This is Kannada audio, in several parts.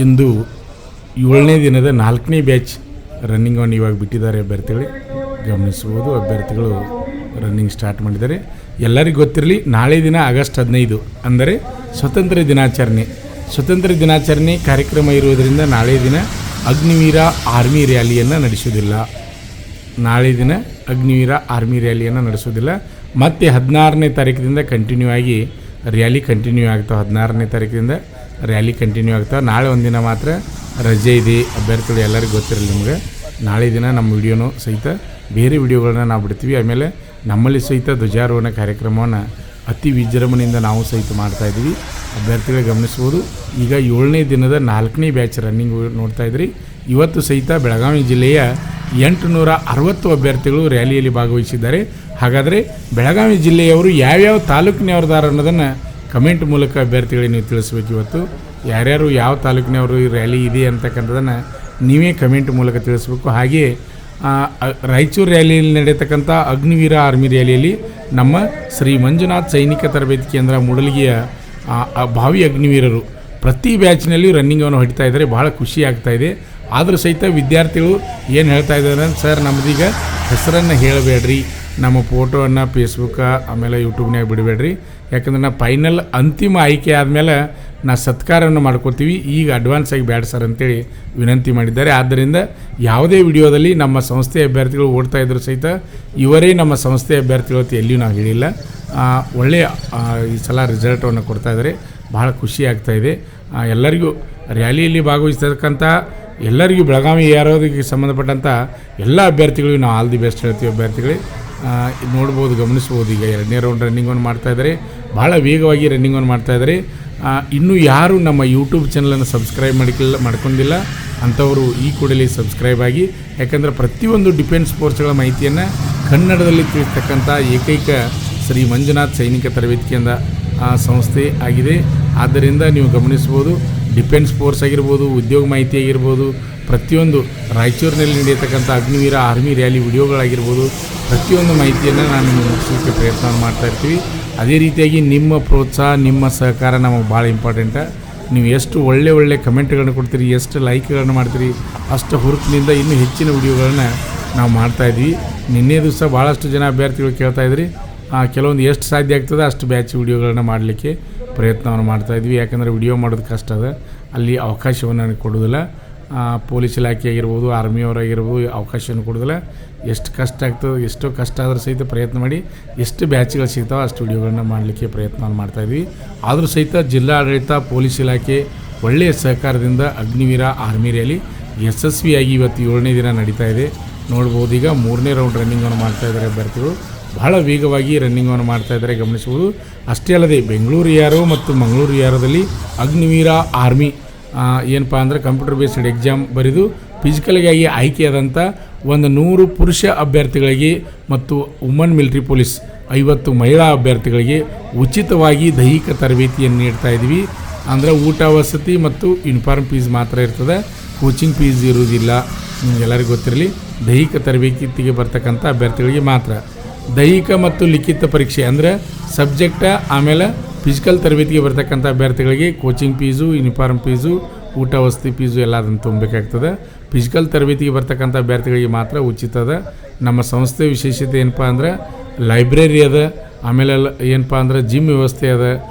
ಇಂದು 7ನೇ ದಿನದ 4ನೇ ಬ್ಯಾಚ್ ರನ್ನಿಂಗನ್ನು ಇವಾಗ ಬಿಟ್ಟಿದ್ದಾರೆ ಅಭ್ಯರ್ಥಿಗಳು ಗಮನಿಸಬಹುದು. ಅಭ್ಯರ್ಥಿಗಳು ರನ್ನಿಂಗ್ ಸ್ಟಾರ್ಟ್ ಮಾಡಿದ್ದಾರೆ. ಎಲ್ಲರಿಗೂ ಗೊತ್ತಿರಲಿ, ನಾಳೆ ದಿನ ಆಗಸ್ಟ್ 15 ಅಂದರೆ ಸ್ವಾತಂತ್ರ್ಯ ದಿನಾಚರಣೆ. ಸ್ವಾತಂತ್ರ್ಯ ದಿನಾಚರಣೆ ಕಾರ್ಯಕ್ರಮ ಇರುವುದರಿಂದ ನಾಳೆ ದಿನ ಅಗ್ನಿವೀರ ಆರ್ಮಿ ರ್ಯಾಲಿಯನ್ನು ನಡೆಸುವುದಿಲ್ಲ. ನಾಳೆ ದಿನ ಅಗ್ನಿವೀರ ಆರ್ಮಿ ರ್ಯಾಲಿಯನ್ನು ನಡೆಸೋದಿಲ್ಲ. ಮತ್ತು 16ನೇ ತಾರೀಕಿನಿಂದ ಕಂಟಿನ್ಯೂ ಆಗಿ ರ್ಯಾಲಿ ಕಂಟಿನ್ಯೂ ಆಗ್ತಾವೆ. 16ನೇ ತಾರೀಕಿನಿಂದ ರ್ಯಾಲಿ ಕಂಟಿನ್ಯೂ ಆಗ್ತಾವೆ. ನಾಳೆ ಒಂದಿನ ಮಾತ್ರ ರಜೆ ಇದೆ ಅಭ್ಯರ್ಥಿಗಳು, ಎಲ್ಲರಿಗೂ ಗೊತ್ತಿರಲಿ ನಿಮ್ಗೆ. ನಾಳೆ ದಿನ ನಮ್ಮ ವಿಡಿಯೋನು ಸಹಿತ ಬೇರೆ ವಿಡಿಯೋಗಳನ್ನ ನಾವು ಬಿಡ್ತೀವಿ. ಆಮೇಲೆ ನಮ್ಮಲ್ಲಿ ಸಹಿತ ಧ್ವಜಾರೋಹಣ ಕಾರ್ಯಕ್ರಮವನ್ನು ಅತಿ ವಿಜೃಂಭಣೆಯಿಂದ ನಾವು ಸಹಿತ ಮಾಡ್ತಾಯಿದ್ದೀವಿ. ಅಭ್ಯರ್ಥಿಗಳು ಗಮನಿಸ್ಬೋದು. ಈಗ 7ನೇ ದಿನದ 4ನೇ ಬ್ಯಾಚ್ ರನ್ನಿಂಗ್ ನೋಡ್ತಾಯಿದ್ರಿ. ಇವತ್ತು ಸಹಿತ ಬೆಳಗಾವಿ ಜಿಲ್ಲೆಯ 860 ಅಭ್ಯರ್ಥಿಗಳು ರ್ಯಾಲಿಯಲ್ಲಿ ಭಾಗವಹಿಸಿದ್ದಾರೆ. ಹಾಗಾದರೆ ಬೆಳಗಾವಿ ಜಿಲ್ಲೆಯವರು ಯಾವ್ಯಾವ ತಾಲೂಕಿನವ್ರದಾರ ಅನ್ನೋದನ್ನು ಕಮೆಂಟ್ ಮೂಲಕ ಅಭ್ಯರ್ಥಿಗಳಿಗೆ ನೀವು ತಿಳಿಸ್ಬೇಕು. ಇವತ್ತು ಯಾರ್ಯಾರು ಯಾವ ತಾಲೂಕಿನವರು ಈ ರ್ಯಾಲಿ ಇದೆ ಅಂತಕ್ಕಂಥದ್ದನ್ನು ನೀವೇ ಕಮೆಂಟ್ ಮೂಲಕ ತಿಳಿಸ್ಬೇಕು. ಹಾಗೆಯೇ ರಾಯಚೂರು ರ್ಯಾಲಿಯಲ್ಲಿ ನಡೆಯತಕ್ಕಂಥ ಅಗ್ನಿವೀರ ಆರ್ಮಿ ರ್ಯಾಲಿಯಲ್ಲಿ ನಮ್ಮ ಶ್ರೀ ಮಂಜುನಾಥ್ ಸೈನಿಕ ತರಬೇತಿ ಕೇಂದ್ರ ಮೂಡಲಗಿಯ ಭಾವಿ ಅಗ್ನಿವೀರರು ಪ್ರತಿ ಬ್ಯಾಚ್ನಲ್ಲಿ ರನ್ನಿಂಗನ್ನು ಹೊಡಿತಾ ಇದ್ದಾರೆ. ಭಾಳ ಖುಷಿ ಆಗ್ತಾಯಿದೆ. ಆದರೂ ಸಹಿತ ವಿದ್ಯಾರ್ಥಿಗಳು ಏನು ಹೇಳ್ತಾ ಇದ್ದಾರೆ, ಸರ್ ನಮ್ಮದೀಗ ಹೆಸರನ್ನು ಹೇಳಬೇಡ್ರಿ, ನಮ್ಮ ಫೋಟೋವನ್ನು ಫೇಸ್ಬುಕ್ಕ ಆಮೇಲೆ ಯೂಟ್ಯೂಬ್ನಾಗ ಬಿಡಬೇಡ್ರಿ, ಯಾಕಂದ್ರೆ ನಾ ಫೈನಲ್ ಅಂತಿಮ ಆಯ್ಕೆ ಆದಮೇಲೆ ನಾ ಸತ್ಕಾರವನ್ನು ಮಾಡ್ಕೋತೀವಿ, ಈಗ ಅಡ್ವಾನ್ಸ್ ಆಗಿ ಬೇಡ ಸರ್ ಅಂತೇಳಿ ವಿನಂತಿ ಮಾಡಿದ್ದಾರೆ. ಆದ್ದರಿಂದ ಯಾವುದೇ ವಿಡಿಯೋದಲ್ಲಿ ನಮ್ಮ ಸಂಸ್ಥೆ ಅಭ್ಯರ್ಥಿಗಳು ಓಡ್ತಾ ಇದ್ರು ಸಹಿತ ಇವರೇ ನಮ್ಮ ಸಂಸ್ಥೆ ಅಭ್ಯರ್ಥಿಗಳು ಅಂತ ಎಲ್ಲಿಯೂ ನಾವು ಹೇಳಿಲ್ಲ. ಒಳ್ಳೆಯ ಈ ಸಲ ರಿಸಲ್ಟನ್ನು ಕೊಡ್ತಾಯಿದ್ದಾರೆ. ಭಾಳ ಖುಷಿ ಆಗ್ತಾಯಿದೆ. ಎಲ್ಲರಿಗೂ ರ್ಯಾಲಿಯಲ್ಲಿ ಭಾಗವಹಿಸ್ತಕ್ಕಂಥ ಎಲ್ಲರಿಗೂ ಬೆಳಗಾವಿ ಯಾರೋದಕ್ಕೆ ಸಂಬಂಧಪಟ್ಟಂಥ ಎಲ್ಲ ಅಭ್ಯರ್ಥಿಗಳಿಗೂ ನಾವು ಆಲ್ ದಿ ಬೆಸ್ಟ್ ಹೇಳ್ತೀವಿ. ಅಭ್ಯರ್ಥಿಗಳಿಗೆ ನೋಡ್ಬೋದು, ಗಮನಿಸ್ಬೋದು. ಈಗ 2ನೇ ರೌಂಡ್ ರನ್ನಿಂಗನ್ನು ಮಾಡ್ತಾಯಿದ್ದಾರೆ. ಭಾಳ ವೇಗವಾಗಿ ರನ್ನಿಂಗನ್ನು ಮಾಡ್ತಾಯಿದ್ದಾರೆ. ಇನ್ನೂ ಯಾರು ನಮ್ಮ ಯೂಟ್ಯೂಬ್ ಚಾನಲನ್ನು ಸಬ್ಸ್ಕ್ರೈಬ್ ಮಾಡ್ಕೊಂಡಿಲ್ಲ ಅಂಥವರು ಈ ಕೂಡಲೇ ಸಬ್ಸ್ಕ್ರೈಬ್ ಆಗಿ. ಯಾಕಂದರೆ ಪ್ರತಿಯೊಂದು ಡಿಫೆನ್ಸ್ ಫೋರ್ಸ್ಗಳ ಮಾಹಿತಿಯನ್ನು ಕನ್ನಡದಲ್ಲಿ ತಿಳಿಸ್ತಕ್ಕಂಥ ಏಕೈಕ ಶ್ರೀ ಮಂಜುನಾಥ್ ಸೈನಿಕ ತರಬೇತಿ ಕೇಂದ್ರ ಸಂಸ್ಥೆ ಆಗಿದೆ. ಆದ್ದರಿಂದ ನೀವು ಗಮನಿಸ್ಬೋದು, ಡಿಫೆನ್ಸ್ ಫೋರ್ಸ್ ಆಗಿರ್ಬೋದು, ಉದ್ಯೋಗ ಮಾಹಿತಿ ಆಗಿರ್ಬೋದು, ಪ್ರತಿಯೊಂದು ರಾಯಚೂರಿನಲ್ಲಿ ನಡೆಯತಕ್ಕಂಥ ಅಗ್ನಿವೀರ ಆರ್ಮಿ ರ್ಯಾಲಿ ವಿಡಿಯೋಗಳಾಗಿರ್ಬೋದು, ಪ್ರತಿಯೊಂದು ಮಾಹಿತಿಯನ್ನು ನಾನು ನಿಮಗೆ ಮುಗಿಸಲಿಕ್ಕೆ ಪ್ರಯತ್ನ ಮಾಡ್ತಾಯಿರ್ತೀವಿ. ಅದೇ ರೀತಿಯಾಗಿ ನಿಮ್ಮ ಪ್ರೋತ್ಸಾಹ, ನಿಮ್ಮ ಸಹಕಾರ ನಮಗೆ ಭಾಳ ಇಂಪಾರ್ಟೆಂಟ. ನೀವು ಎಷ್ಟು ಒಳ್ಳೆ ಕಮೆಂಟ್ಗಳನ್ನು ಕೊಡ್ತೀರಿ, ಎಷ್ಟು ಲೈಕ್ಗಳನ್ನು ಮಾಡ್ತೀರಿ, ಅಷ್ಟು ಹುರುಪಿನಿಂದ ಇನ್ನೂ ಹೆಚ್ಚಿನ ವಿಡಿಯೋಗಳನ್ನು ನಾವು ಮಾಡ್ತಾಯಿದ್ವಿ. ನಿನ್ನೆ ದಿವಸ ಭಾಳಷ್ಟು ಜನ ಅಭ್ಯರ್ಥಿಗಳು ಕೇಳ್ತಾಯಿದ್ರಿ, ಕೆಲವೊಂದು ಎಷ್ಟು ಸಾಧ್ಯ ಆಗ್ತದೆ ಅಷ್ಟು ಬ್ಯಾಚ್ ವಿಡಿಯೋಗಳನ್ನ ಮಾಡಲಿಕ್ಕೆ ಪ್ರಯತ್ನವನ್ನು ಮಾಡ್ತಾಯಿದ್ವಿ. ಯಾಕಂದರೆ ವಿಡಿಯೋ ಮಾಡೋದು ಕಷ್ಟ ಅದ, ಅಲ್ಲಿ ಅವಕಾಶವನ್ನು ನನಗೆ ಕೊಡೋದಿಲ್ಲ. ಪೊಲೀಸ್ ಇಲಾಖೆ ಆಗಿರ್ಬೋದು, ಆರ್ಮಿಯವರಾಗಿರ್ಬೋದು ಅವಕಾಶವನ್ನು ಕೊಡೋದಿಲ್ಲ. ಎಷ್ಟು ಕಷ್ಟ ಆಗ್ತದೆ, ಎಷ್ಟೋ ಕಷ್ಟ ಆದರೂ ಸಹಿತ ಪ್ರಯತ್ನ ಮಾಡಿ ಎಷ್ಟು ಬ್ಯಾಚ್ಗಳು ಸಿಗ್ತಾವೆ ಅಷ್ಟು ವಿಡಿಯೋಗಳನ್ನ ಮಾಡಲಿಕ್ಕೆ ಪ್ರಯತ್ನವನ್ನು ಮಾಡ್ತಾಯಿದ್ವಿ. ಆದರೂ ಸಹಿತ ಜಿಲ್ಲಾಡಳಿತ, ಪೊಲೀಸ್ ಇಲಾಖೆ ಒಳ್ಳೆಯ ಸಹಕಾರದಿಂದ ಅಗ್ನಿವೀರ ಆರ್ಮಿ ರ್ಯಾಲಿ ಯಶಸ್ವಿಯಾಗಿ ಇವತ್ತು 7ನೇ ದಿನ ನಡೀತಾ ಇದೆ. ನೋಡ್ಬೋದು, ಈಗ 3ನೇ ರೌಂಡ್ ರನ್ನಿಂಗನ್ನು ಮಾಡ್ತಾಯಿದ್ದಾರೆ ಅಭ್ಯರ್ಥಿಗಳು. ಬಹಳ ವೇಗವಾಗಿ ರನ್ನಿಂಗನ್ನು ಮಾಡ್ತಾಯಿದ್ದಾರೆ, ಗಮನಿಸುವುದು. ಅಷ್ಟೇ ಅಲ್ಲದೆ ಬೆಂಗಳೂರು ಯಾರೋ ಮತ್ತು ಮಂಗಳೂರು ಯಾರೋದಲ್ಲಿ ಅಗ್ನಿವೀರ ಆರ್ಮಿ ಏನಪ್ಪ ಅಂದರೆ ಕಂಪ್ಯೂಟರ್ ಬೇಸ್ಡ್ ಎಕ್ಸಾಮ್ ಬರೆದು ಫಿಸಿಕಲ್ಗಾಗಿ ಆಯ್ಕೆಯಾದಂಥ 100 ಪುರುಷ ಅಭ್ಯರ್ಥಿಗಳಿಗೆ ಮತ್ತು ವುಮನ್ ಮಿಲಿಟರಿ ಪೊಲೀಸ್ 50 ಮಹಿಳಾ ಅಭ್ಯರ್ಥಿಗಳಿಗೆ ಉಚಿತವಾಗಿ ದೈಹಿಕ ತರಬೇತಿಯನ್ನು ನೀಡ್ತಾ ಇದ್ದೀವಿ. ಅಂದರೆ ಊಟ, ವಸತಿ ಮತ್ತು ಯೂನಿಫಾರ್ಮ್ ಫೀಸ್ ಮಾತ್ರ ಇರ್ತದೆ, ಕೋಚಿಂಗ್ ಫೀಸ್ ಇರುವುದಿಲ್ಲ. ನಿಮಗೆಲ್ಲರಿಗೂ ಗೊತ್ತಿರಲಿ, ದೈಹಿಕ ತರಬೇತಿಗೆ ಬರ್ತಕ್ಕಂಥ ಅಭ್ಯರ್ಥಿಗಳಿಗೆ ಮಾತ್ರ. ದೈಹಿಕ ಮತ್ತು ಲಿಖಿತ ಪರೀಕ್ಷೆ ಅಂದರೆ ಸಬ್ಜೆಕ್ಟ, ಆಮೇಲೆ ಫಿಸಿಕಲ್ ತರಬೇತಿಗೆ ಬರ್ತಕ್ಕಂಥ ಅಭ್ಯರ್ಥಿಗಳಿಗೆ ಕೋಚಿಂಗ್ ಫೀಸು, ಯೂನಿಫಾರ್ಮ್ ಫೀಸು, ಊಟ ವಸತಿ ಫೀಸು ಎಲ್ಲ ಅದನ್ನು ತುಂಬಬೇಕಾಗ್ತದೆ. ಫಿಸಿಕಲ್ ತರಬೇತಿಗೆ ಬರ್ತಕ್ಕಂಥ ಅಭ್ಯರ್ಥಿಗಳಿಗೆ ಮಾತ್ರ ಉಚಿತ ಅದ. ನಮ್ಮ ಸಂಸ್ಥೆ ವಿಶೇಷತೆ ಏನಪ್ಪ ಅಂದರೆ ಲೈಬ್ರರಿ ಅದ, ಆಮೇಲೆ ಏನಪ್ಪ ಅಂದರೆ ಜಿಮ್ ವ್ಯವಸ್ಥೆ ಅದ,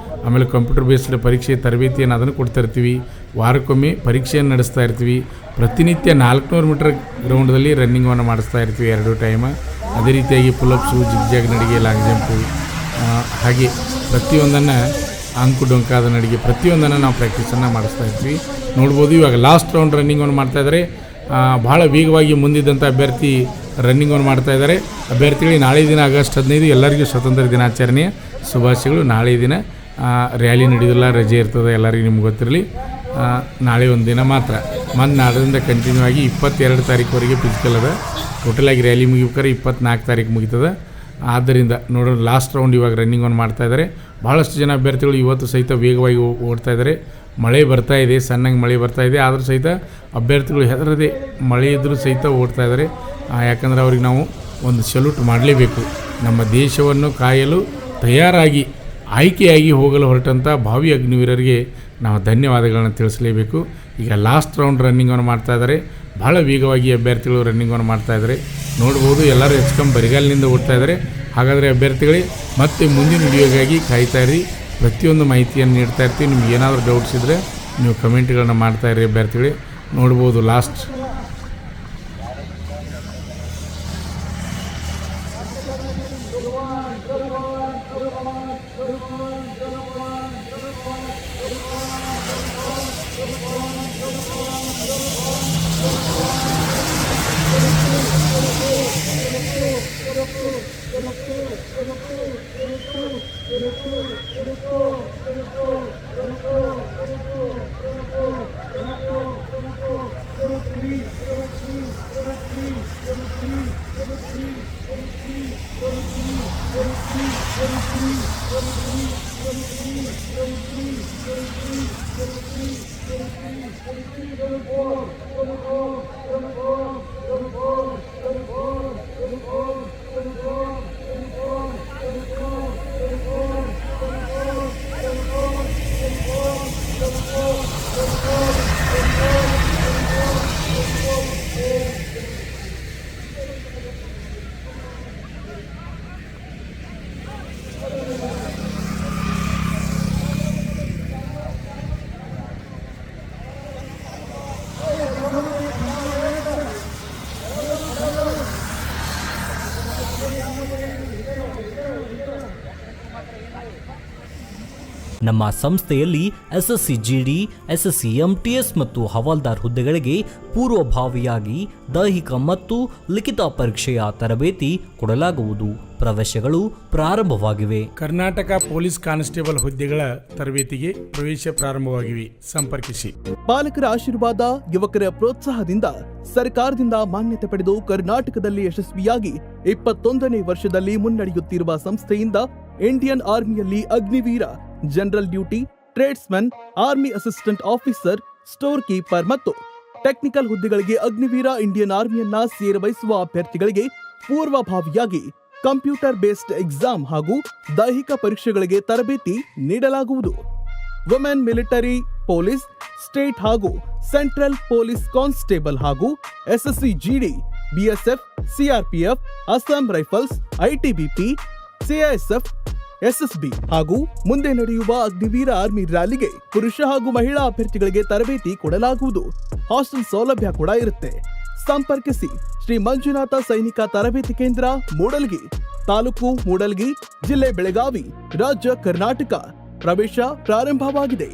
ಆಮೇಲೆ ಕಂಪ್ಯೂಟರ್ ಬೇಸ್ಡ್ ಪರೀಕ್ಷೆ ತರಬೇತಿಯನ್ನು ಅದನ್ನು ಕೊಡ್ತಾಯಿರ್ತೀವಿ. ವಾರಕ್ಕೊಮ್ಮೆ ಪರೀಕ್ಷೆಯನ್ನು ನಡೆಸ್ತಾ ಇರ್ತೀವಿ. ಪ್ರತಿನಿತ್ಯ 400 ಮೀಟರ್ ಗ್ರೌಂಡಲ್ಲಿ ರನ್ನಿಂಗನ್ನು ಮಾಡಿಸ್ತಾ ಇರ್ತೀವಿ 2 ಟೈಮ್. ಅದೇ ರೀತಿಯಾಗಿ ಪುಲಪ್ಸು, ಜಿಗ್ಜಾಗ್ ನಡಿಗೆ, ಲಾಂಗ್ ಜಂಪು, ಹಾಗೆ ಪ್ರತಿಯೊಂದನ್ನು ಅಂಕು ಡೊಂಕಾದ ನಡಿಗೆ ಪ್ರತಿಯೊಂದನ್ನು ನಾವು ಪ್ರಾಕ್ಟೀಸನ್ನು ಮಾಡಿಸ್ತಾ ಇರ್ತೀವಿ. ನೋಡ್ಬೋದು, ಇವಾಗ ಲಾಸ್ಟ್ ರೌಂಡ್ ರನ್ನಿಂಗನ್ನು ಮಾಡ್ತಾಯಿದ್ದಾರೆ. ಭಾಳ ವೇಗವಾಗಿ ಮುಂದಿದ್ದಂಥ ಅಭ್ಯರ್ಥಿ ರನ್ನಿಂಗನ್ನು ಮಾಡ್ತಾಯಿದ್ದಾರೆ. ಅಭ್ಯರ್ಥಿಗಳಿಗೆ ನಾಳೆ ದಿನ ಆಗಸ್ಟ್ 15 ಎಲ್ಲರಿಗೂ ಸ್ವಾತಂತ್ರ್ಯ ದಿನಾಚರಣೆಯ ಶುಭಾಶಯಗಳು. ನಾಳೆ ದಿನ ರ್ಯಾಲಿ ನಡೆಯೋದಿಲ್ಲ, ರಜೆ ಇರ್ತದೆ, ಎಲ್ಲರಿಗೂ ನಿಮ್ಗೆ ಗೊತ್ತಿರಲಿ. ನಾಳೆ ಒಂದು ದಿನ ಮಾತ್ರ, ಮತ್ತು ನಾಳೆಯಿಂದ ಕಂಟಿನ್ಯೂ ಆಗಿ 22 ತಾರೀಕುವರೆಗೆ ಫಿಸಿಕಲ್ ಅದ. ಟೋಟಲಾಗಿ ರ್ಯಾಲಿ ಮುಗಿಬೇಕಾದ್ರೆ 24 ತಾರೀಕು ಮುಗಿತದೆ. ಆದ್ದರಿಂದ ನೋಡೋಣ, ಲಾಸ್ಟ್ ರೌಂಡ್ ಇವಾಗ ರನ್ನಿಂಗನ್ನು ಮಾಡ್ತಾಯಿದ್ದಾರೆ. ಭಾಳಷ್ಟು ಜನ ಅಭ್ಯರ್ಥಿಗಳು ಇವತ್ತು ಸಹಿತ ವೇಗವಾಗಿ ಓಡ್ತಾಯಿದ್ದಾರೆ. ಮಳೆ ಬರ್ತಾಯಿದೆ, ಸಣ್ಣಗೆ ಮಳೆ ಬರ್ತಾಯಿದೆ, ಆದರೂ ಸಹಿತ ಅಭ್ಯರ್ಥಿಗಳು ಹೆದರದೆ ಮಳೆ ಇದ್ದರೂ ಸಹಿತ ಓಡ್ತಾಯಿದ್ದಾರೆ. ಯಾಕಂದರೆ ಅವ್ರಿಗೆ ನಾವು ಒಂದು ಸಲ್ಯೂಟ್ ಮಾಡಲೇಬೇಕು. ನಮ್ಮ ದೇಶವನ್ನು ಕಾಯಲು ತಯಾರಾಗಿ ಆಯ್ಕೆಯಾಗಿ ಹೋಗಲು ಹೊರಟಂಥ ಭಾವಿ ಅಗ್ನಿವೀರರಿಗೆ ನಾವು ಧನ್ಯವಾದಗಳನ್ನು ತಿಳಿಸಲೇಬೇಕು. ಈಗ ಲಾಸ್ಟ್ ರೌಂಡ್ ರನ್ನಿಂಗನ್ನು ಮಾಡ್ತಾಯಿದ್ದಾರೆ. ಭಾಳ ವೇಗವಾಗಿ ಅಭ್ಯರ್ಥಿಗಳು ರನ್ನಿಂಗನ್ನು ಮಾಡ್ತಾಯಿದ್ದಾರೆ. ನೋಡ್ಬೋದು, ಎಲ್ಲರೂ ಹೆಚ್ಕೊಂಡು ಬರಿಗಾಲಿನಿಂದ ಓಡ್ತಾ ಇದ್ದಾರೆ. ಹಾಗಾದರೆ ಅಭ್ಯರ್ಥಿಗಳೇ ಮತ್ತೆ ಮುಂದಿನ ವಿಡಿಯೋಗಾಗಿ ಕಾಯ್ತಾಯಿರಿ. ಪ್ರತಿಯೊಂದು ಮಾಹಿತಿಯನ್ನು ನೀಡ್ತಾ ಇರ್ತೀವಿ. ನಿಮ್ಗೆ ಏನಾದರೂ ಡೌಟ್ಸ್ ಇದ್ದರೆ ನೀವು ಕಮೆಂಟ್ಗಳನ್ನು ಮಾಡ್ತಾಯಿರಿ ಅಭ್ಯರ್ಥಿಗಳೇ. ನೋಡ್ಬೋದು ಲಾಸ್ಟ್ ನಮ್ಮ ಸಂಸ್ಥೆಯಲ್ಲಿ ಎಸ್ಎಸ್ಸಿ ಜಿಡಿ, ಎಸ್ಎಸ್ಸಿ ಎಂಟಿಎಸ್ ಮತ್ತು ಹವಾಲ್ದಾರ್ ಹುದ್ದೆಗಳಿಗೆ ಪೂರ್ವಭಾವಿಯಾಗಿ ದೈಹಿಕ ಮತ್ತು ಲಿಖಿತ ಪರೀಕ್ಷೆಯ ತರಬೇತಿ ಕೊಡಲಾಗುವುದು. ಪ್ರವೇಶಗಳು ಪ್ರಾರಂಭವಾಗಿವೆ. ಕರ್ನಾಟಕ ಪೊಲೀಸ್ ಕಾನ್ಸ್ಟೇಬಲ್ ಹುದ್ದೆಗಳ ತರಬೇತಿಗೆ ಪ್ರವೇಶ ಪ್ರಾರಂಭವಾಗಿವೆ. ಸಂಪರ್ಕಿಸಿ. ಪಾಲಕರ ಆಶೀರ್ವಾದ, ಯುವಕರ ಪ್ರೋತ್ಸಾಹದಿಂದ ಸರ್ಕಾರದಿಂದ ಮಾನ್ಯತೆ ಪಡೆದು ಕರ್ನಾಟಕದಲ್ಲಿ ಯಶಸ್ವಿಯಾಗಿ 21ನೇ ವರ್ಷದಲ್ಲಿ ಮುನ್ನಡೆಯುತ್ತಿರುವ ಸಂಸ್ಥೆಯಿಂದ ಇಂಡಿಯನ್ ಆರ್ಮಿಯಲ್ಲಿ Agniveer, general duty, tradesman, army assistant officer, store keeper ಮತ್ತು ಟೆಕ್ನಿಕಲ್ ಹುದ್ದೆಗಳಿಗೆ ಅಗ್ನಿವೀರ ಇಂಡಿಯನ್ ಆರ್ಮಿಯನ್ನ ಸೇರಬಯಸುವ ಅಭ್ಯರ್ಥಿಗಳಿಗೆ ಪೂರ್ವಭಾವಿಯಾಗಿ ಕಂಪ್ಯೂಟರ್ ಬೇಸ್ಡ್ ಎಕ್ಸಾಮ್ ಹಾಗೂ ದೈಹಿಕ ಪರೀಕ್ಷೆಗಳಿಗೆ ತರಬೇತಿ ನೀಡಲಾಗುವುದು. ವುಮೆನ್ ಮಿಲಿಟರಿ, ಪೊಲೀಸ್, ಸ್ಟೇಟ್ ಹಾಗೂ ಸೆಂಟ್ರಲ್ ಪೊಲೀಸ್ ಕಾನ್ಸ್ಟೇಬಲ್ ಹಾಗೂ SSC GD, BSF, CRPF, Assam rifles, ITBP, CISF, SSB ಹಾಗೂ ಮುಂದೆ ನಡೆಯುವ ಅಗ್ನಿವೀರ ಆರ್ಮಿ ರ್ಯಾಲಿಗೆ ಪುರುಷ ಹಾಗೂ ಮಹಿಳಾ ಅಭ್ಯರ್ಥಿಗಳಿಗೆ ತರಬೇತಿ ಕೊಡಲಾಗುವುದು. ಹಾಸ್ಟೆಲ್ ಸೌಲಭ್ಯ ಕೂಡ ಇರುತ್ತೆ. ಸಂಪರ್ಕಿಸಿ. ಶ್ರೀ ಮಂಜುನಾಥ ಸೈನಿಕ ತರಬೇತಿ ಕೇಂದ್ರ, ಮೂಡಲ್ಗಿ, ತಾಲೂಕು ಮೂಡಲ್ಗಿ, ಜಿಲ್ಲೆ ಬೆಳಗಾವಿ, ರಾಜ್ಯ ಕರ್ನಾಟಕ. ಪ್ರವೇಶ ಪ್ರಾರಂಭವಾಗಿದೆ.